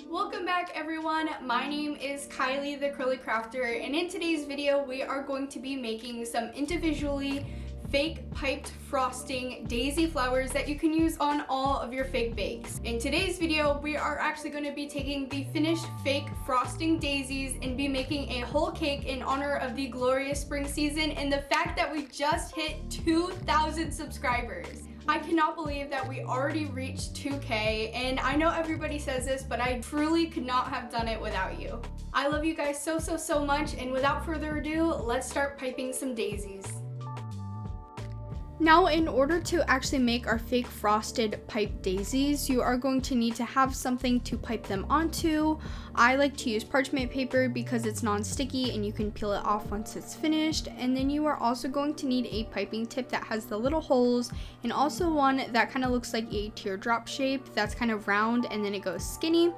Welcome back everyone, my name is Kylie the Curly Crafter, and in today's video we are going to be making some individually fake piped frosting daisy flowers that you can use on all of your fake bakes. In today's video we are actually going to be taking the finished fake frosting daisies and be making a whole cake in honor of the glorious spring season and the fact that we just hit 2,000 subscribers. I cannot believe that we already reached 2K, and I know everybody says this, but I truly could not have done it without you. I love you guys so much, and without further ado, let's start piping some daisies. Now, in order to actually make our fake frosted pipe daisies, you are going to need to have something to pipe them onto. I like to use parchment paper because it's non-sticky and you can peel it off once it's finished. And then you are also going to need a piping tip that has the little holes, and also one that kind of looks like a teardrop shape that's kind of round and then it goes skinny.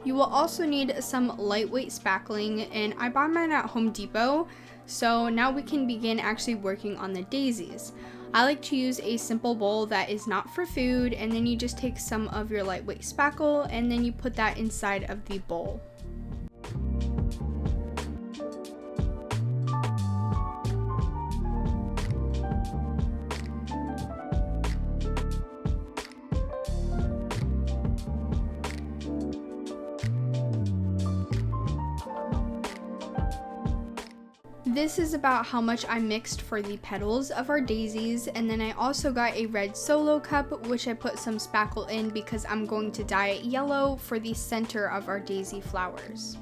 You will also need some lightweight spackling, and I bought mine at Home Depot. So now we can begin actually working on the daisies. I like to use a simple bowl that is not for food, and then you just take some of your lightweight spackle and then you put that inside of the bowl. This is about how much I mixed for the petals of our daisies, and then I also got a red solo cup which I put some spackle in because I'm going to dye it yellow for the center of our daisy flowers.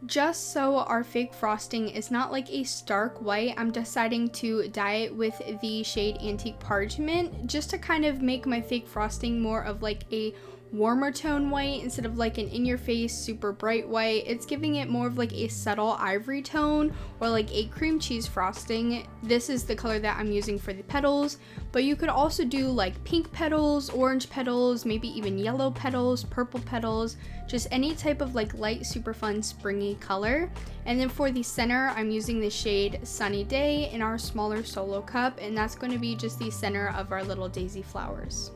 Just so our fake frosting is not like a stark white, I'm deciding to dye it with the shade Antique Parchment just to kind of make my fake frosting more of like a warmer tone white instead of like an in-your-face super bright white. It's giving it more of like a subtle ivory tone or like a cream cheese frosting. This is the color that I'm using for the petals, but you could also do like pink petals, orange petals, maybe even yellow petals, purple petals, just any type of like light super fun springy color. And then for the center, I'm using the shade Sunny Day in our smaller solo cup, and that's going to be just the center of our little daisy flowers.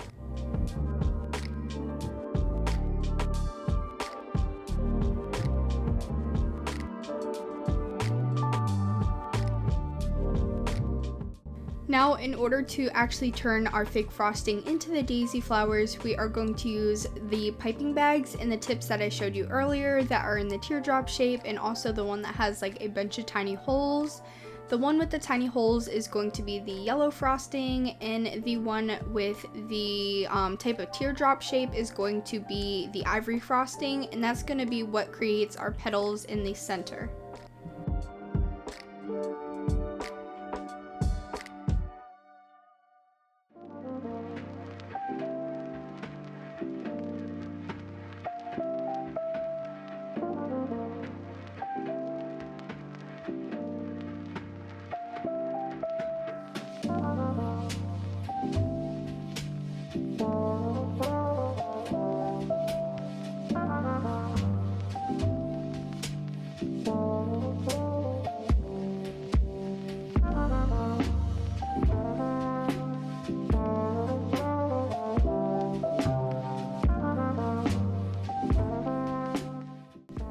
Now, in order to actually turn our fake frosting into the daisy flowers, we are going to use the piping bags and the tips that I showed you earlier that are in the teardrop shape, and also the one that has like a bunch of tiny holes. The one with the tiny holes is going to be the yellow frosting, and the one with the type of teardrop shape is going to be the ivory frosting, and that's going to be what creates our petals in the center.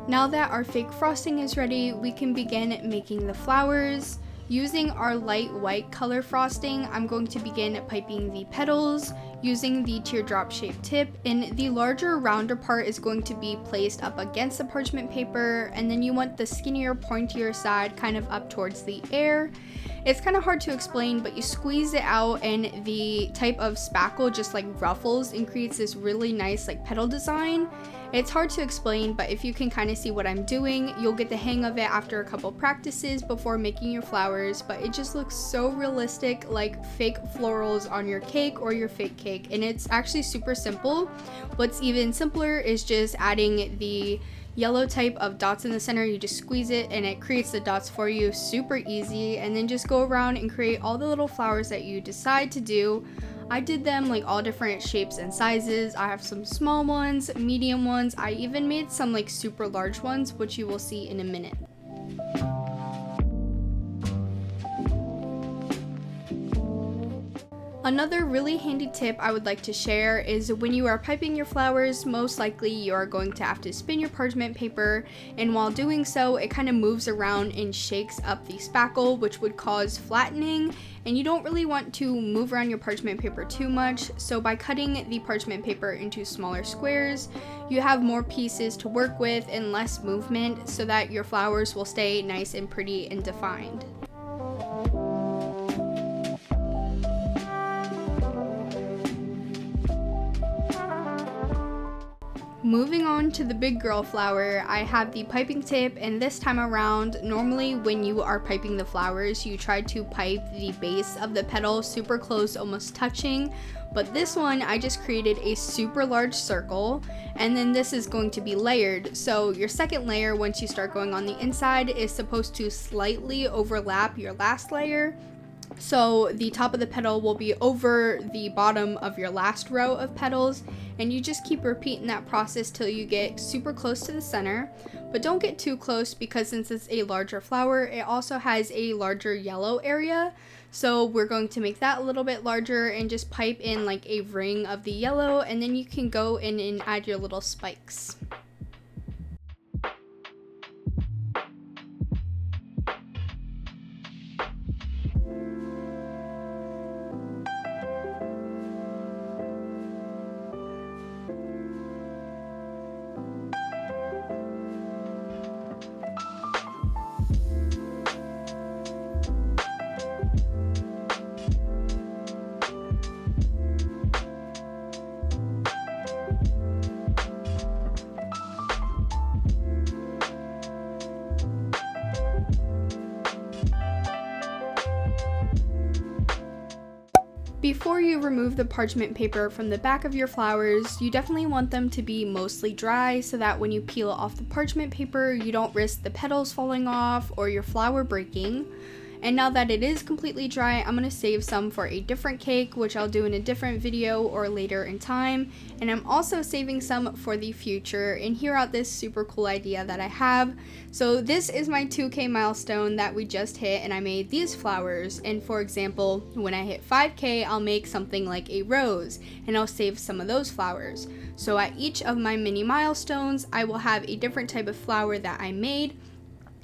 Now that our fake frosting is ready, we can begin making the flowers. Using our light white color frosting, I'm going to begin piping the petals using the teardrop shaped tip, and the larger rounder part is going to be placed up against the parchment paper, and then you want the skinnier pointier side kind of up towards the air. It's kind of hard to explain, but you squeeze it out and the type of spackle just like ruffles and creates this really nice like petal design. It's hard to explain, but if you can kind of see what I'm doing, you'll get the hang of it after a couple practices before making your flowers, but it just looks so realistic, like fake florals on your cake or your fake cake, and it's actually super simple. What's even simpler is just adding the yellow type of dots in the center. You just squeeze it and it creates the dots for you, super easy, and then just go around and create all the little flowers that you decide to do. I did them like all different shapes and sizes. I have some small ones, medium ones. I even made some like super large ones, which you will see in a minute. Another really handy tip I would like to share is when you are piping your flowers, most likely you are going to have to spin your parchment paper, and while doing so, it kind of moves around and shakes up the spackle, which would cause flattening, and you don't really want to move around your parchment paper too much. So by cutting the parchment paper into smaller squares, you have more pieces to work with and less movement so that your flowers will stay nice and pretty and defined. Moving on to the big girl flower, I have the piping tip, and this time around, normally when you are piping the flowers, you try to pipe the base of the petal super close, almost touching, but this one I just created a super large circle, and then this is going to be layered. So your second layer, once you start going on the inside, is supposed to slightly overlap your last layer. So the top of the petal will be over the bottom of your last row of petals, and you just keep repeating that process till you get super close to the center. But don't get too close, because since it's a larger flower, it also has a larger yellow area. So we're going to make that a little bit larger and just pipe in like a ring of the yellow, and then you can go in and add your little spikes. Before you remove the parchment paper from the back of your flowers, you definitely want them to be mostly dry so that when you peel off the parchment paper, you don't risk the petals falling off or your flower breaking. And now that it is completely dry, I'm going to save some for a different cake, which I'll do in a different video or later in time. And I'm also saving some for the future and hear out this super cool idea that I have. So this is my 2K milestone that we just hit, and I made these flowers. And for example, when I hit 5K, I'll make something like a rose, and I'll save some of those flowers. So at each of my mini milestones, I will have a different type of flower that I made.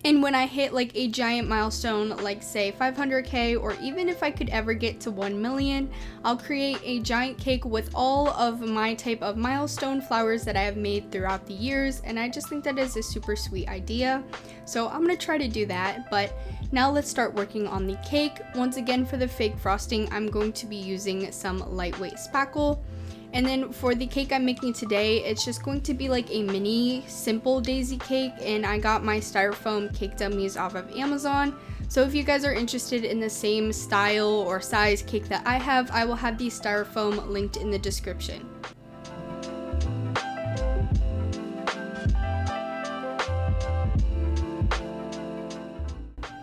And when I hit like a giant milestone, like say 500K, or even if I could ever get to 1 million, I'll create a giant cake with all of my type of milestone flowers that I have made throughout the years. And I just think that is a super sweet idea. So I'm gonna try to do that, but now let's start working on the cake. Once again, for the fake frosting, I'm going to be using some lightweight spackle. And then for the cake I'm making today, it's just going to be like a mini simple daisy cake, and I got my styrofoam cake dummies off of Amazon. So if you guys are interested in the same style or size cake that I have, I will have the styrofoam linked in the description.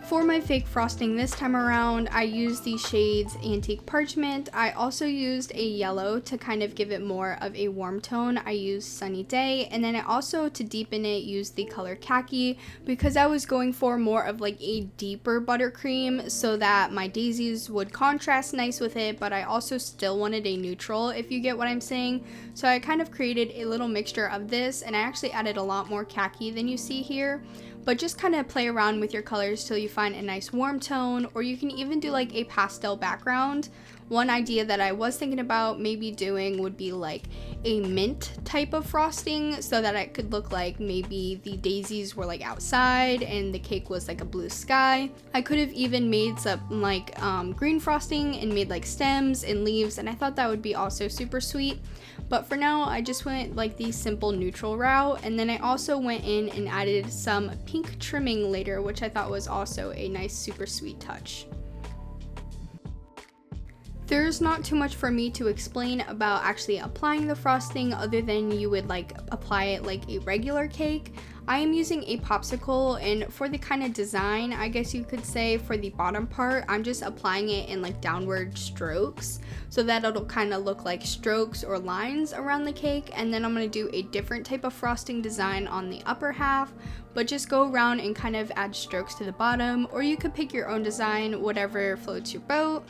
For my fake frosting this time around, I used the shades Antique Parchment. I also used a yellow to kind of give it more of a warm tone. I used Sunny Day, and then I also, to deepen it, used the color Khaki because I was going for more of like a deeper buttercream so that my daisies would contrast nice with it, but I also still wanted a neutral, if you get what I'm saying. So I kind of created a little mixture of this, and I actually added a lot more khaki than you see here. But just kind of play around with your colors till you find a nice warm tone, or you can even do like a pastel background. One idea that I was thinking about maybe doing would be like a mint type of frosting so that it could look like maybe the daisies were like outside and the cake was like a blue sky. I could have even made some like green frosting and made like stems and leaves, and I thought that would be also super sweet. But for now, I just went like the simple neutral route, and then I also went in and added some pink trimming later, which I thought was also a nice super sweet touch. There's not too much for me to explain about actually applying the frosting other than you would like apply it like a regular cake. I am using a popsicle, and for the kind of design, I guess you could say, for the bottom part, I'm just applying it in like downward strokes so that it'll kind of look like strokes or lines around the cake. And then I'm going to do a different type of frosting design on the upper half, but just go around and kind of add strokes to the bottom, or you could pick your own design, whatever floats your boat.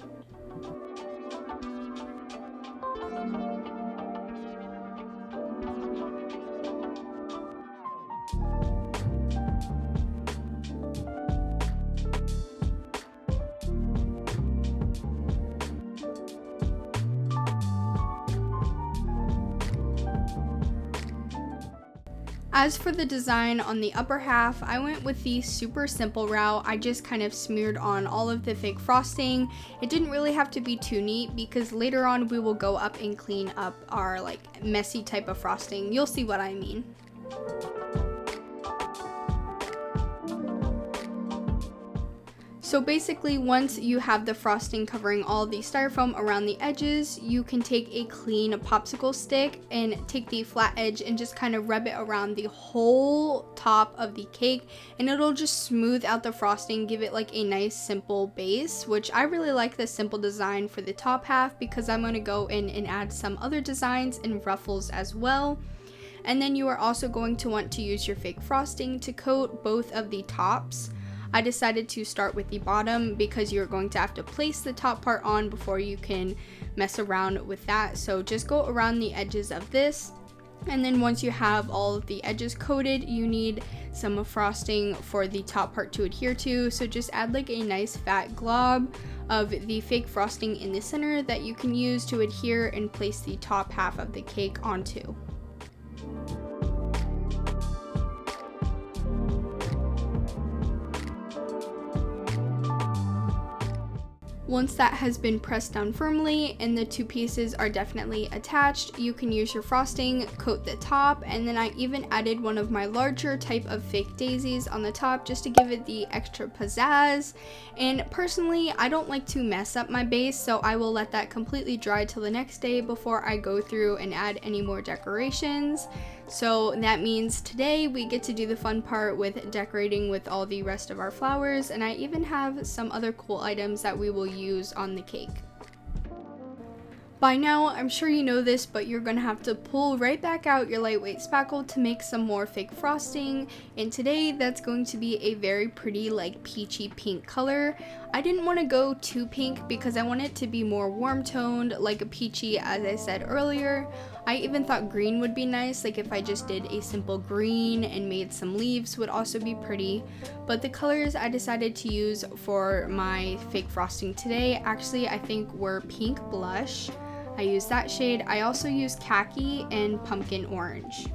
As for the design on the upper half, I went with the super simple route. I just kind of smeared on all of the fake frosting. It didn't really have to be too neat because later on we will go up and clean up our like messy type of frosting. You'll see what I mean. So basically, once you have the frosting covering all the styrofoam around the edges, you can take a clean popsicle stick and take the flat edge and just kind of rub it around the whole top of the cake, and it'll just smooth out the frosting, give it like a nice simple base, which I really like the simple design for the top half because I'm going to go in and add some other designs and ruffles as well. And then you are also going to want to use your fake frosting to coat both of the tops. I decided to start with the bottom because you're going to have to place the top part on before you can mess around with that. So just go around the edges of this, and then once you have all of the edges coated, you need some frosting for the top part to adhere to. So just add like a nice fat glob of the fake frosting in the center that you can use to adhere and place the top half of the cake onto. Once that has been pressed down firmly and the two pieces are definitely attached, you can use your frosting, coat the top, and then I even added one of my larger type of fake daisies on the top just to give it the extra pizzazz. And personally, I don't like to mess up my base, so I will let that completely dry till the next day before I go through and add any more decorations. So that means today we get to do the fun part with decorating with all the rest of our flowers, and I even have some other cool items that we will use on the cake. By now, I'm sure you know this, but you're gonna have to pull right back out your lightweight spackle to make some more fake frosting, and today that's going to be a very pretty like peachy pink color. I didn't want to go too pink because I want it to be more warm toned, like a peachy as I said earlier. I even thought green would be nice, like if I just did a simple green and made some leaves would also be pretty. But the colors I decided to use for my fake frosting today actually I think were pink blush. I used that shade. I also used khaki and pumpkin orange.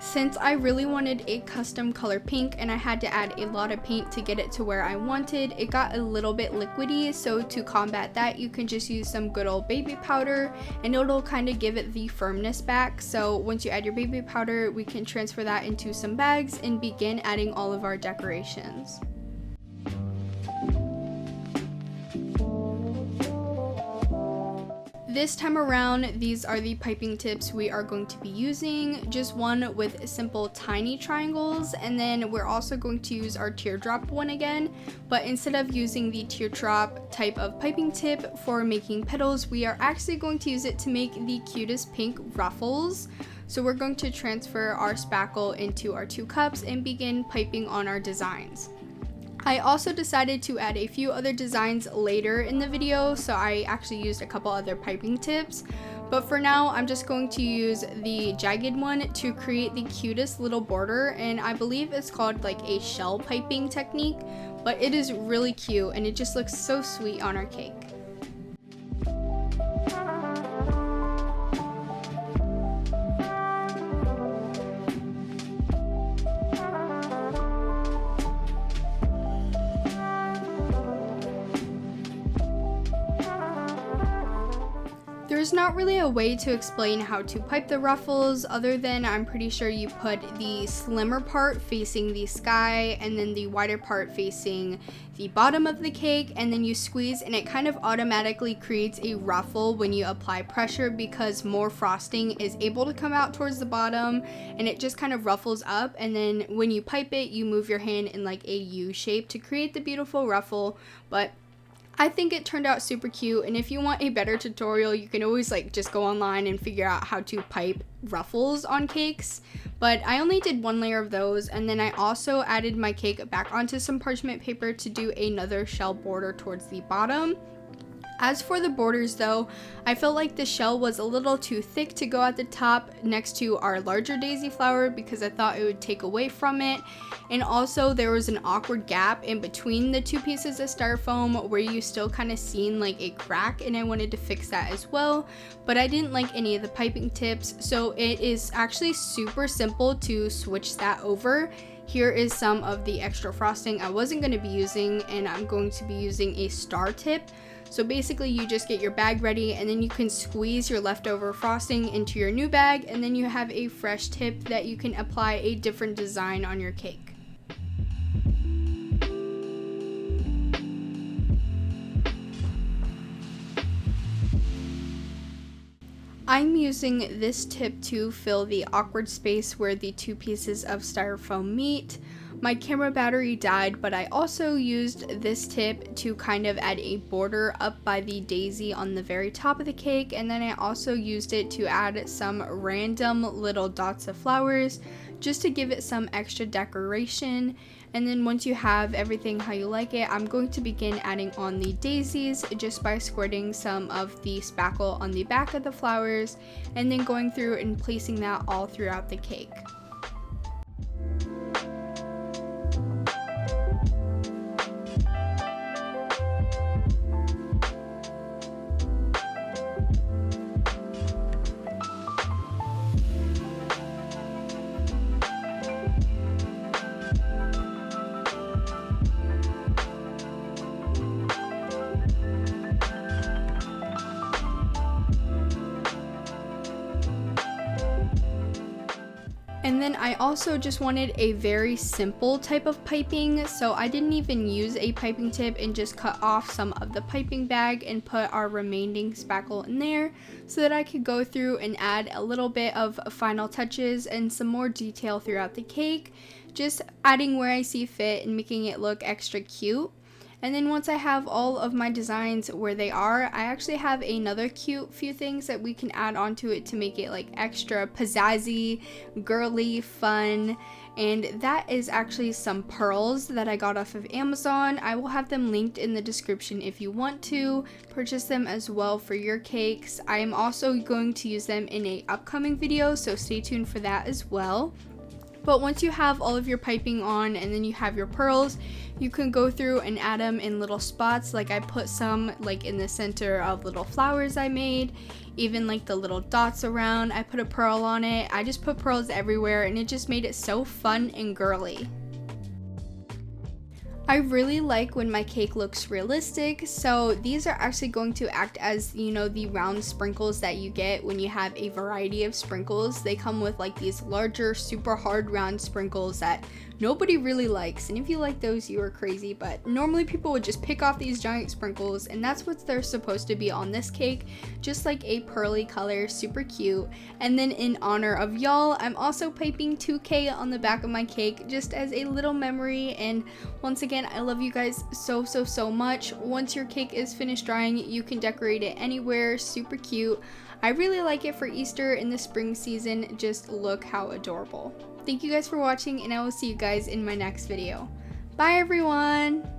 Since I really wanted a custom color pink and I had to add a lot of paint to get it to where I wanted, it got a little bit liquidy, so to combat that you can just use some good old baby powder and it'll kind of give it the firmness back. So once you add your baby powder, we can transfer that into some bags and begin adding all of our decorations. This time around, these are the piping tips we are going to be using. Just one with simple tiny triangles, and then we're also going to use our teardrop one again, but instead of using the teardrop type of piping tip for making petals, we are actually going to use it to make the cutest pink ruffles. So we're going to transfer our spackle into our 2 cups and begin piping on our designs. I also decided to add a few other designs later in the video, so I actually used a couple other piping tips. But for now, I'm just going to use the jagged one to create the cutest little border, and I believe it's called like a shell piping technique, but it is really cute and it just looks so sweet on our cake. There's not really a way to explain how to pipe the ruffles other than I'm pretty sure you put the slimmer part facing the sky and then the wider part facing the bottom of the cake, and then you squeeze and it kind of automatically creates a ruffle when you apply pressure because more frosting is able to come out towards the bottom and it just kind of ruffles up, and then when you pipe it you move your hand in like a U shape to create the beautiful ruffle. But I think it turned out super cute, and if you want a better tutorial, you can always like just go online and figure out how to pipe ruffles on cakes. But I only did one layer of those, and then I also added my cake back onto some parchment paper to do another shell border towards the bottom. As for the borders though, I felt like the shell was a little too thick to go at the top next to our larger daisy flower because I thought it would take away from it. And also there was an awkward gap in between the two pieces of styrofoam where you still kind of seen like a crack, and I wanted to fix that as well. But I didn't like any of the piping tips, so it is actually super simple to switch that over. Here is some of the extra frosting I wasn't going to be using, and I'm going to be using a star tip. So basically you just get your bag ready, and then you can squeeze your leftover frosting into your new bag, and then you have a fresh tip that you can apply a different design on your cake. I'm using this tip to fill the awkward space where the two pieces of styrofoam meet. My camera battery died, but I also used this tip to kind of add a border up by the daisy on the very top of the cake, and then I also used it to add some random little dots of flowers just to give it some extra decoration. And then once you have everything how you like it, I'm going to begin adding on the daisies just by squirting some of the spackle on the back of the flowers and then going through and placing that all throughout the cake. And then I also just wanted a very simple type of piping, so I didn't even use a piping tip and just cut off some of the piping bag and put our remaining spackle in there so that I could go through and add a little bit of final touches and some more detail throughout the cake, just adding where I see fit and making it look extra cute. And then once I have all of my designs where they are, I actually have another cute few things that we can add onto it to make it like extra pizzazzy, girly, fun. And that is actually some pearls that I got off of Amazon. I will have them linked in the description if you want to purchase them as well for your cakes. I am also going to use them in an upcoming video, so stay tuned for that as well. But once you have all of your piping on and then you have your pearls, you can go through and add them in little spots. Like I put some like in the center of little flowers I made, even like the little dots around. I put a pearl on it. I just put pearls everywhere and it just made it so fun and girly. I really like when my cake looks realistic, so these are actually going to act as, you know, the round sprinkles that you get when you have a variety of sprinkles. They come with like these larger, super hard round sprinkles that nobody really likes, and if you like those, you are crazy, but normally people would just pick off these giant sprinkles, and that's what they're supposed to be on this cake, just like a pearly color, super cute. And then in honor of y'all, I'm also piping 2K on the back of my cake just as a little memory. And once again, I love you guys so much. Once your cake is finished drying, you can decorate it anywhere, super cute. I really like it for Easter in the spring season. Just look how adorable. Thank you guys for watching, and I will see you guys in my next video. Bye everyone!